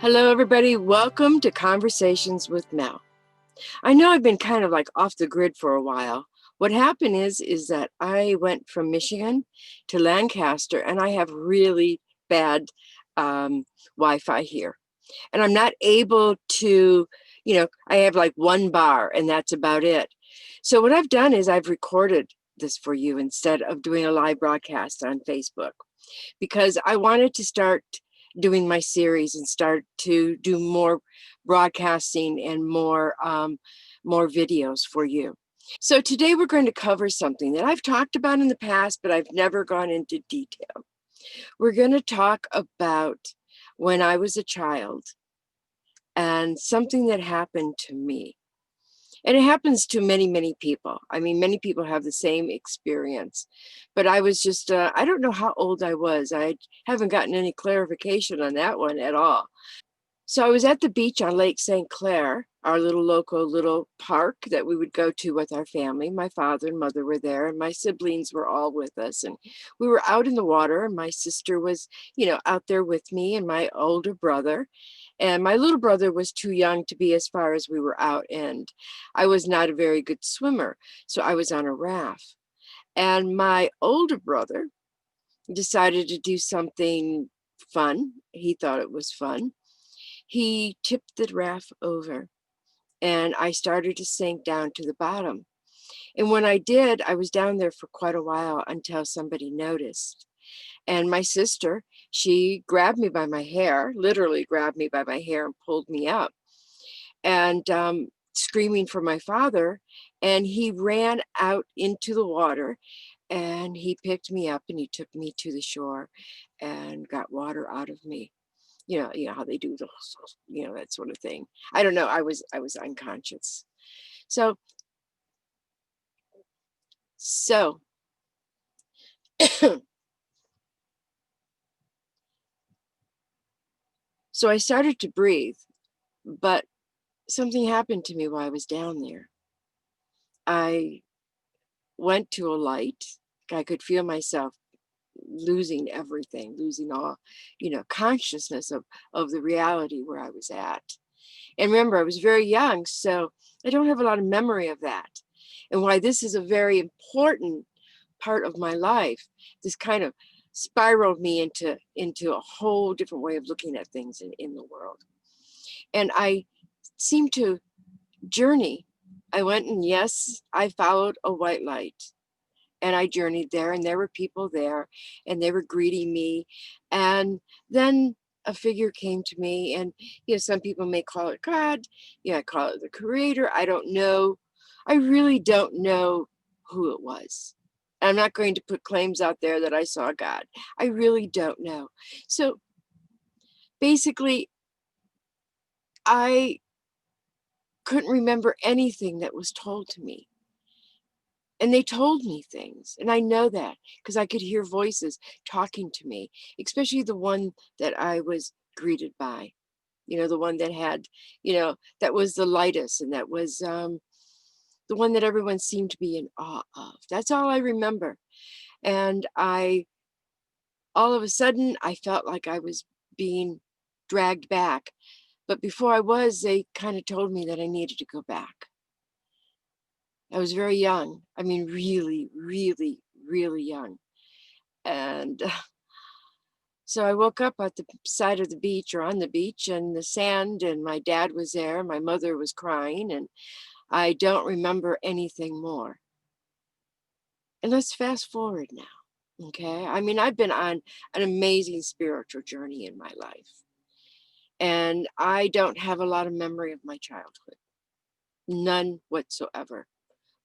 Hello, everybody. Welcome to Conversations with Mel. I know I've been kind of like off the grid for a while. What happened is that I went from Michigan to Lancaster, and I have really bad Wi-Fi here, and I'm not able to. I have like one bar, and that's about it. So what I've done is I've recorded this for you instead of doing a live broadcast on Facebook, because I wanted to start doing my series and start to do more broadcasting and more videos for you. So today we're going to cover something that I've talked about in the past, but I've never gone into detail. We're going to talk about when I was a child and something that happened to me. And it happens to many, many people. I mean, many people have the same experience. But I was just, I don't know how old I was. I haven't gotten any clarification on that one at all. So I was at the beach on Lake St Clair, our little local little park that we would go to with our family. My father and mother were there, and my siblings were all with us. And we were out in the water, and my sister was, out there with me, and my older brother. And my little brother was too young to be as far as we were out, and I was not a very good swimmer, so I was on a raft. And my older brother decided to do something fun. He thought it was fun. He tipped the raft over, and I started to sink down to the bottom. And when I did, I was down there for quite a while until somebody noticed. And my sister, she grabbed me by my hair, literally grabbed me by my hair and pulled me up, and screaming for my father. And he ran out into the water, and he picked me up and he took me to the shore and got water out of me. You know how they do those, that sort of thing. I don't know. I was unconscious. So so so I started to breathe, but something happened to me while I was down there. I went to a light. I could feel myself losing everything, losing all, consciousness of the reality where I was at. And remember, I was very young, so I don't have a lot of memory of that. And why this is a very important part of my life, this kind of spiraled me into a whole different way of looking at things in the world. And I seemed to journey. I went, and yes, I followed a white light, and I journeyed there, and there were people there, and they were greeting me. And then a figure came to me, and some people may call it God. I call it the creator. I don't know. I really don't know who it was. I'm not going to put claims out there that I saw God. I really don't know. So basically, I couldn't remember anything that was told to me. And they told me things. And I know that because I could hear voices talking to me, especially the one that I was greeted by, the one that had, that was the lightest, and that was the one that everyone seemed to be in awe of. That's all I remember. And all of a sudden, I felt like I was being dragged back. But before I was, they kind of told me that I needed to go back. I was very young. I mean, really, really, really young. And so I woke up at the side of the beach, or on the beach, and the sand, and my dad was there. My mother was crying, and I don't remember anything more. And let's fast forward now. Okay. I mean, I've been on an amazing spiritual journey in my life, and I don't have a lot of memory of my childhood. None whatsoever.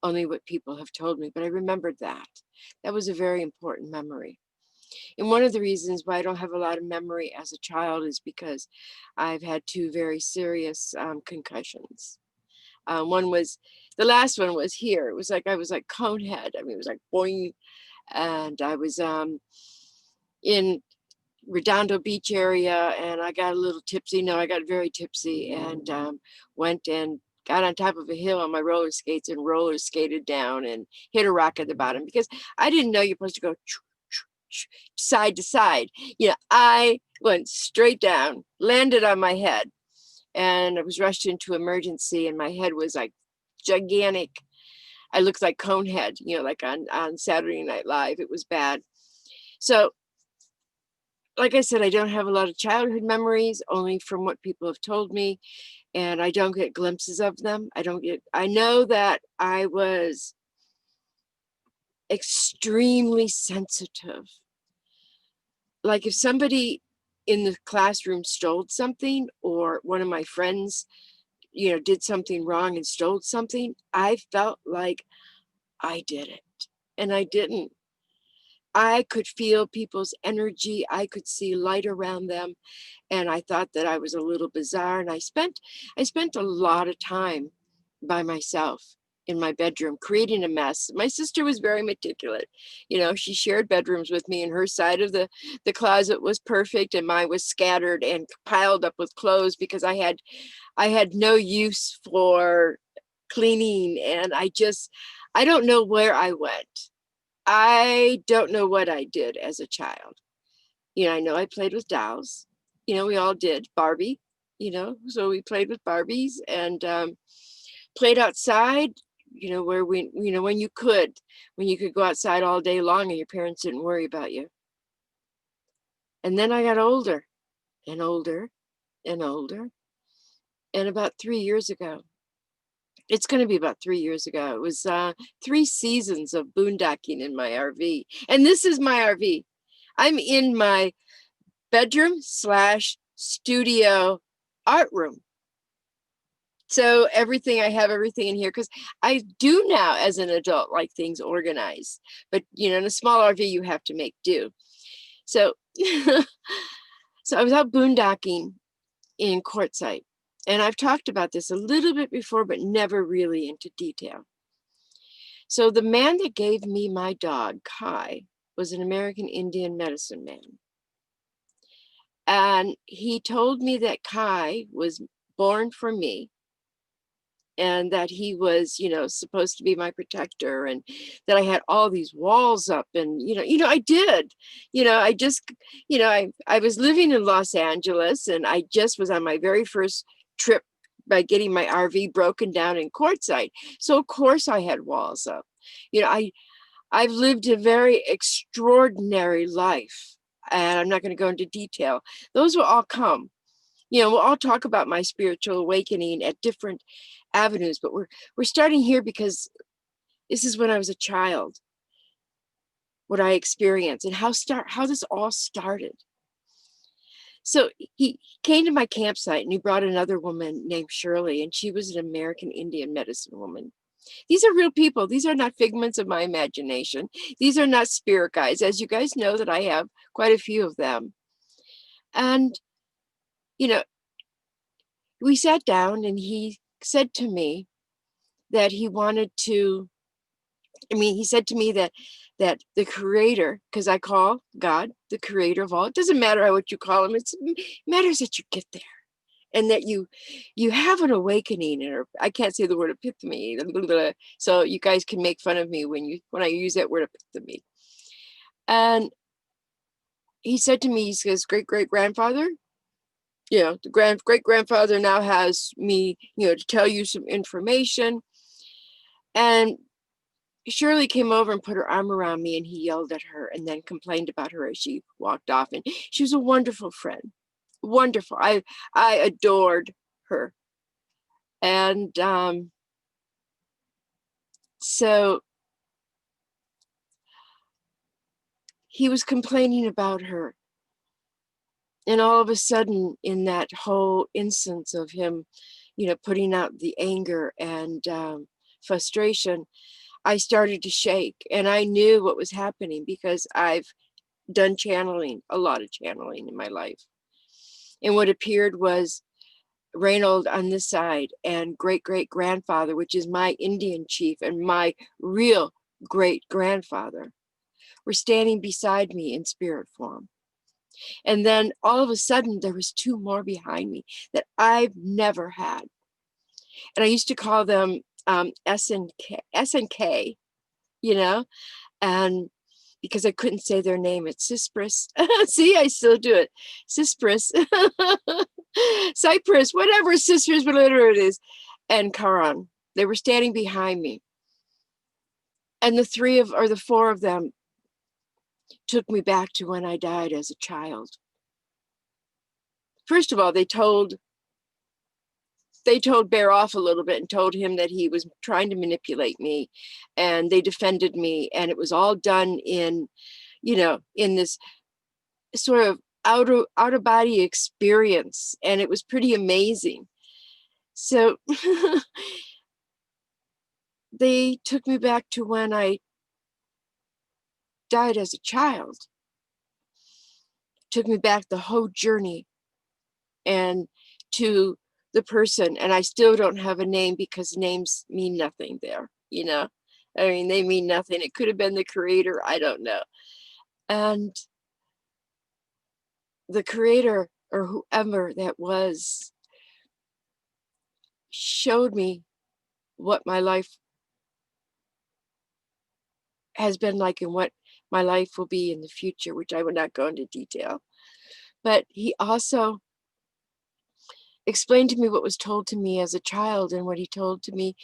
Only what people have told me, but I remembered that. That was a very important memory. And one of the reasons why I don't have a lot of memory as a child is because I've had two very serious concussions. The last one was here. It was like I was like cone head. I mean, it was like boing. And I was in Redondo Beach area, and I got a little tipsy. No, I got very tipsy, and went and got on top of a hill on my roller skates and roller skated down and hit a rock at the bottom, because I didn't know you're supposed to go side to side. I went straight down, landed on my head, and I was rushed into emergency, and my head was like gigantic. I looked like Conehead, like on Saturday Night Live. It was bad. So, like I said, I don't have a lot of childhood memories, only from what people have told me, and I don't get glimpses of them. I know that I was extremely sensitive. Like if somebody in the classroom stole something, or one of my friends, did something wrong and stole something, I felt like I did it, and I didn't. I could feel people's energy. I could see light around them, and I thought that I was a little bizarre. And I spent a lot of time by myself in my bedroom creating a mess. My sister was very meticulous. She shared bedrooms with me, and her side of the closet was perfect, and mine was scattered and piled up with clothes because I had no use for cleaning. And I don't know where I went. I don't know what I did as a child. I know I played with dolls. We all did. Barbie, so we played with Barbies, and played outside, where when you could go outside all day long and your parents didn't worry about you. And then I got older and older and older. And about 3 years ago, it's going to be about 3 years ago, it was 3 seasons of boondocking in my RV. And this is my RV. I'm in my bedroom slash studio art room. So I have everything in here because I do now as an adult like things organized. But in a small RV, you have to make do. So, so I was out boondocking in Quartzsite. And I've talked about this a little bit before, but never really into detail. So the man that gave me my dog, Kai, was an American Indian medicine man. And he told me that Kai was born for me, and that he was, supposed to be my protector, and that I had all these walls up. And, I did, I just, I was living in Los Angeles, and I just was on my very first trip by getting my RV broken down in Quartzsite. So of course I had walls up. I've lived a very extraordinary life, and I'm not going to go into detail. Those will all come. We'll all talk about my spiritual awakening at different avenues, but we're starting here because this is when I was a child, what I experienced, and how this all started. So he came to my campsite, and he brought another woman named Shirley, and she was an American Indian medicine woman. These are real people. These are not figments of my imagination. These are not spirit guides, as you guys know that I have quite a few of them. And, we sat down, and he said to me that he wanted to, he said to me that the creator, because I call God the creator of all, it doesn't matter what you call him, it matters that you get there, and that you have an awakening, or I can't say the word epiphany, so you guys can make fun of me when I use that word epiphany. And he said to me, he says, great-great-grandfather, the great-grandfather now has me, to tell you some information. And Shirley came over and put her arm around me, and he yelled at her and then complained about her as she walked off. And she was a wonderful friend. Wonderful. I adored her. And so he was complaining about her. And all of a sudden, in that whole instance of him, putting out the anger and frustration, I started to shake, and I knew what was happening because I've done channeling, a lot of channeling in my life. And what appeared was Reynold on this side, and great-great-grandfather, which is my Indian chief, and my real great-grandfather, were standing beside me in spirit form. And then all of a sudden, there was two more behind me that I've never had. And I used to call them S and K, and because I couldn't say their name. It's Cypress. See, I still do it. Cypress, Cypress, whatever, sisters, whatever it is, and Karan. They were standing behind me. And the four of them took me back to when I died as a child. First of all, they told Bear off a little bit and told him that he was trying to manipulate me, and they defended me, and it was all done in, in this sort of out of body experience, and it was pretty amazing. So they took me back to when I died as a child, took me back the whole journey, and to the person, and I still don't have a name because names mean nothing there, I mean, they mean nothing. It could have been the creator, I don't know. And the creator, or whoever that was, showed me what my life has been like and what my life will be in the future, which I will not go into detail. But he also explained to me what was told to me as a child, and what he told to me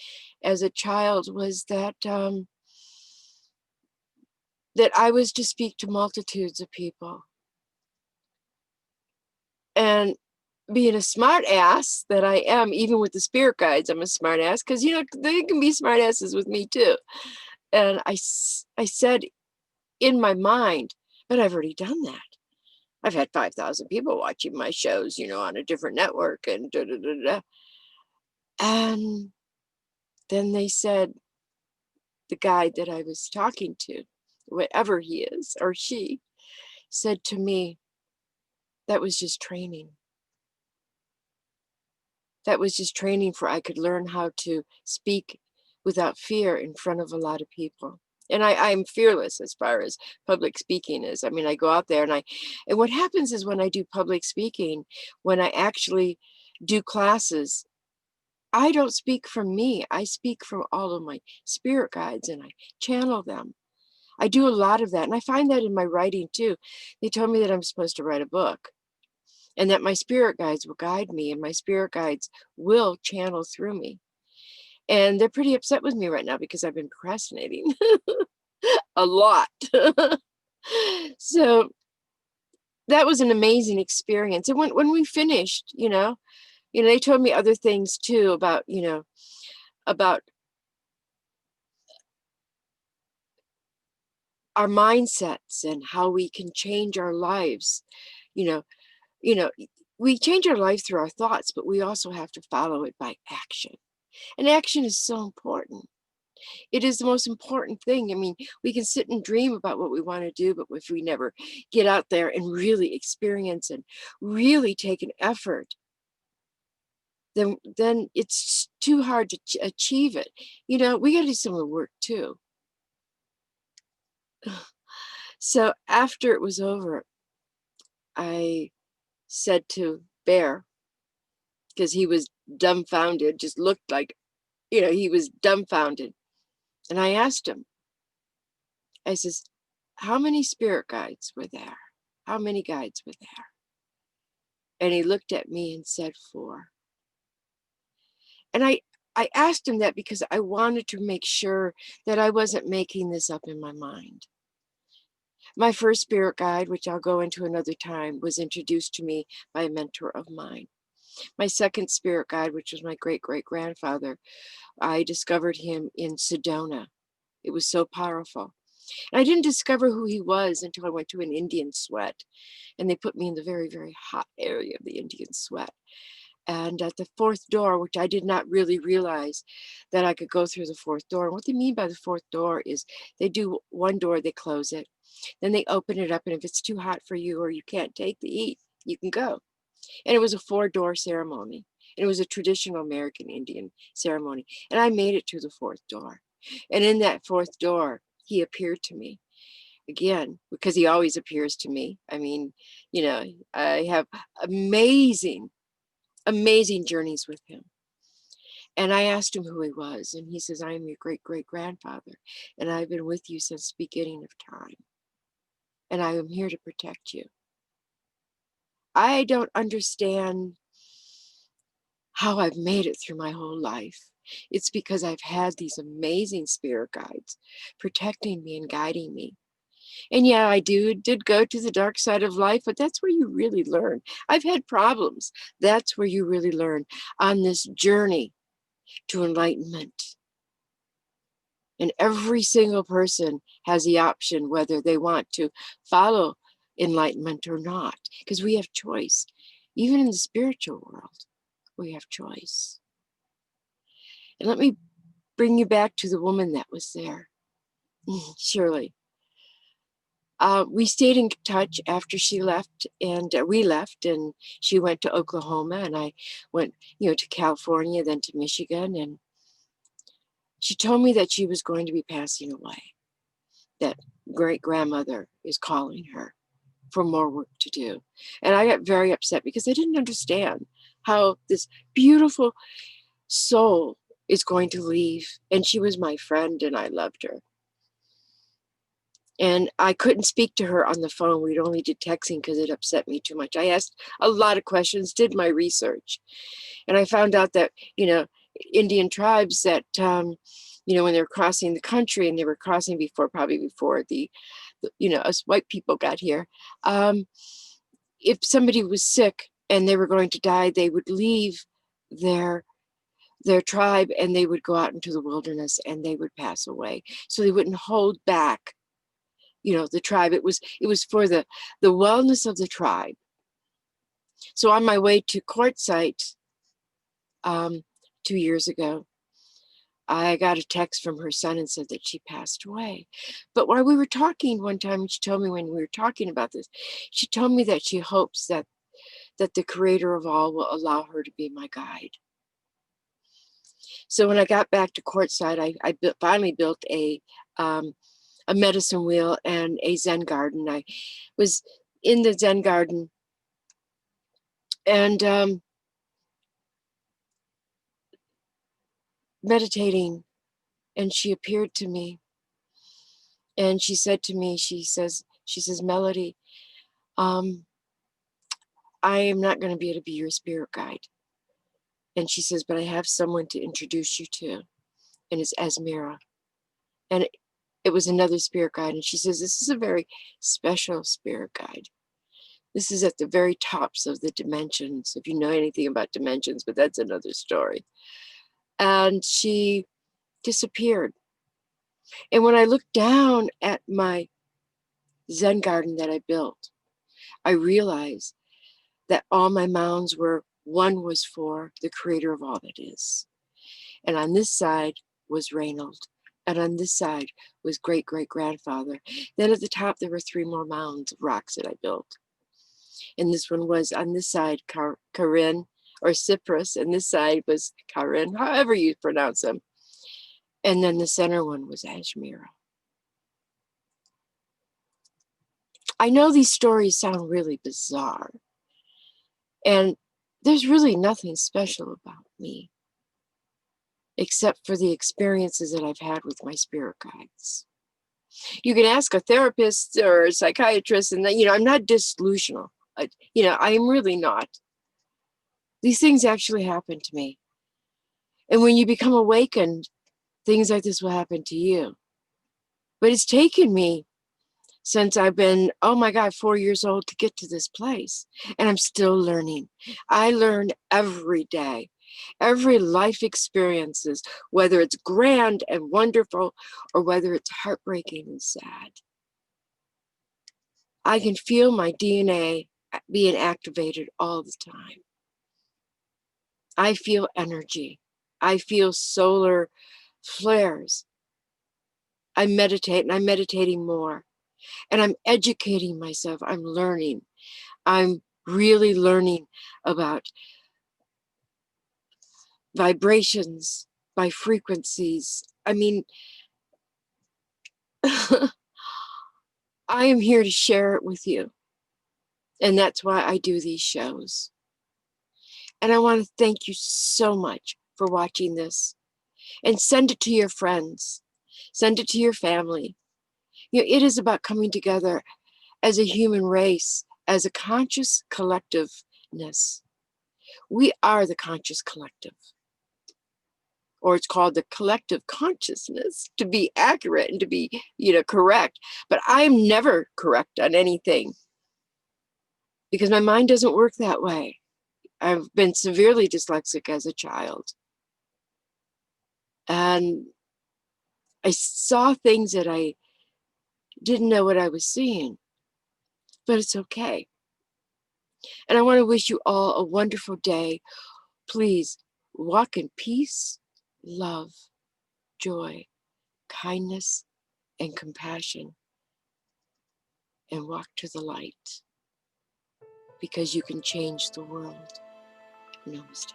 as a child was that that I was to speak to multitudes of people. And being a smart ass that I am, even with the spirit guides, I'm a smart ass, because they can be smart asses with me too. And I said in my mind, but I've already done that. I've had 5,000 people watching my shows, on a different network, and da da da da. And then they said, the guy that I was talking to, whatever he is or she, said to me, that was just training. That was just training for I could learn how to speak without fear in front of a lot of people. And I'm fearless as far as public speaking is. I mean, I go out there and what happens is when I do public speaking, when I actually do classes, I don't speak from me. I speak from all of my spirit guides, and I channel them. I do a lot of that. And I find that in my writing too. They told me that I'm supposed to write a book, and that my spirit guides will guide me, and my spirit guides will channel through me. And they're pretty upset with me right now because I've been procrastinating a lot. So that was an amazing experience. And when we finished, they told me other things too about, about our mindsets and how we can change our lives. You know, you know, we change our life through our thoughts, but we also have to follow it by action. And action is so important. It is the most important thing. I mean, we can sit and dream about what we want to do, but if we never get out there and really experience and really take an effort, then it's too hard to achieve it. We got to do some of the work too. So after it was over, I said to Bear, because he was dumbfounded, just looked like, he was dumbfounded. And I asked him, I says, how many spirit guides were there? How many guides were there? And he looked at me and said 4. And I asked him that because I wanted to make sure that I wasn't making this up in my mind. My first spirit guide, which I'll go into another time, was introduced to me by a mentor of mine. My second spirit guide, which was my great-great-grandfather, I discovered him in Sedona. It was so powerful. And I didn't discover who he was until I went to an Indian sweat. And they put me in the very, very hot area of the Indian sweat. And at the 4th door, which I did not really realize that I could go through the 4th door. And what they mean by the 4th door is they do one door, they close it. Then they open it up. And if it's too hot for you or you can't take the heat, you can go. And it was a 4-door ceremony. And it was a traditional American Indian ceremony. And I made it to the 4th door. And in that 4th door, he appeared to me again, because he always appears to me. I mean, I have amazing journeys with him. And I asked him who he was, and he says, I am your great-great-grandfather, and I've been with you since the beginning of time. and I am here to protect you. I don't understand how I've made it through my whole life. It's because I've had these amazing spirit guides protecting me and guiding me. And yeah, I did go to the dark side of life, but that's where you really learn. I've had problems. That's where you really learn on this journey to enlightenment. And every single person has the option whether they want to follow enlightenment or not, because we have choice. Even in the spiritual world, we have choice. And let me bring you back to the woman that was there, Shirley. We stayed in touch after she left, and we left, and she went to Oklahoma, and I went, to California, then to Michigan, and she told me that she was going to be passing away, that great grandmother is calling her for more work to do. And I got very upset because I didn't understand how this beautiful soul is going to leave. And she was my friend, and I loved her. And I couldn't speak to her on the phone. We'd only did texting because it upset me too much. I asked a lot of questions, did my research. And I found out that, Indian tribes that, when they were crossing the country, and they were crossing probably before us white people got here. If somebody was sick and they were going to die, they would leave their tribe and they would go out into the wilderness and they would pass away. So they wouldn't hold back the tribe. It was for the wellness of the tribe. So on my way to Quartzsite 2 years ago, I got a text from her son and said that she passed away. But while we were talking one time, she told me, when we were talking about this, she told me that she hopes that the creator of all will allow her to be my guide. So when I got back to Quartzsite, I finally built a medicine wheel and a Zen garden. I was in the Zen garden, and meditating, and she appeared to me, and she said to me, she says, Melody, I am not going to be able to be your spirit guide. And she says, but I have someone to introduce you to, and it's Esmira. And it was another spirit guide. And she says, this is a very special spirit guide. This is at the very tops of the dimensions, if you know anything about dimensions, but that's another story. And she disappeared. And when I looked down at my Zen garden that I built, I realized that all my mounds one was for the creator of all that is. And on this side was Reynold. And on this side was great-great-grandfather. Then at the top, there were 3 more mounds of rocks that I built. And this one was on this side, Karin or Cyprus. And this side was Karin, however you pronounce them. And then the center one was Ashmira. I know these stories sound really bizarre. And there's really nothing special about me, except for the experiences that I've had with my spirit guides. You can ask a therapist or a psychiatrist, and I'm not delusional. I am really not. These things actually happen to me. And when you become awakened, things like this will happen to you. But it's taken me since I've been, 4 years old to get to this place. And I'm still learning. I learn every day. Every life experiences, whether it's grand and wonderful or whether it's heartbreaking and sad. I can feel my DNA being activated all the time. I feel energy. I feel solar flares. I meditate, and I'm meditating more. And I'm educating myself. I'm learning. I'm really learning about vibrations by frequencies. I mean, I am here to share it with you. And that's why I do these shows. And I want to thank you so much for watching this. And send it to your friends. Send it to your family. It is about coming together as a human race, as a conscious collectiveness. We are the conscious collective, or it's called the collective consciousness, to be accurate and to be, correct. But I'm never correct on anything because my mind doesn't work that way. I've been severely dyslexic as a child. And I saw things that I didn't know what I was seeing, but it's okay. And I want to wish you all a wonderful day. Please walk in peace, love, joy, kindness, and compassion, and walk to the light because you can change the world. Namaste.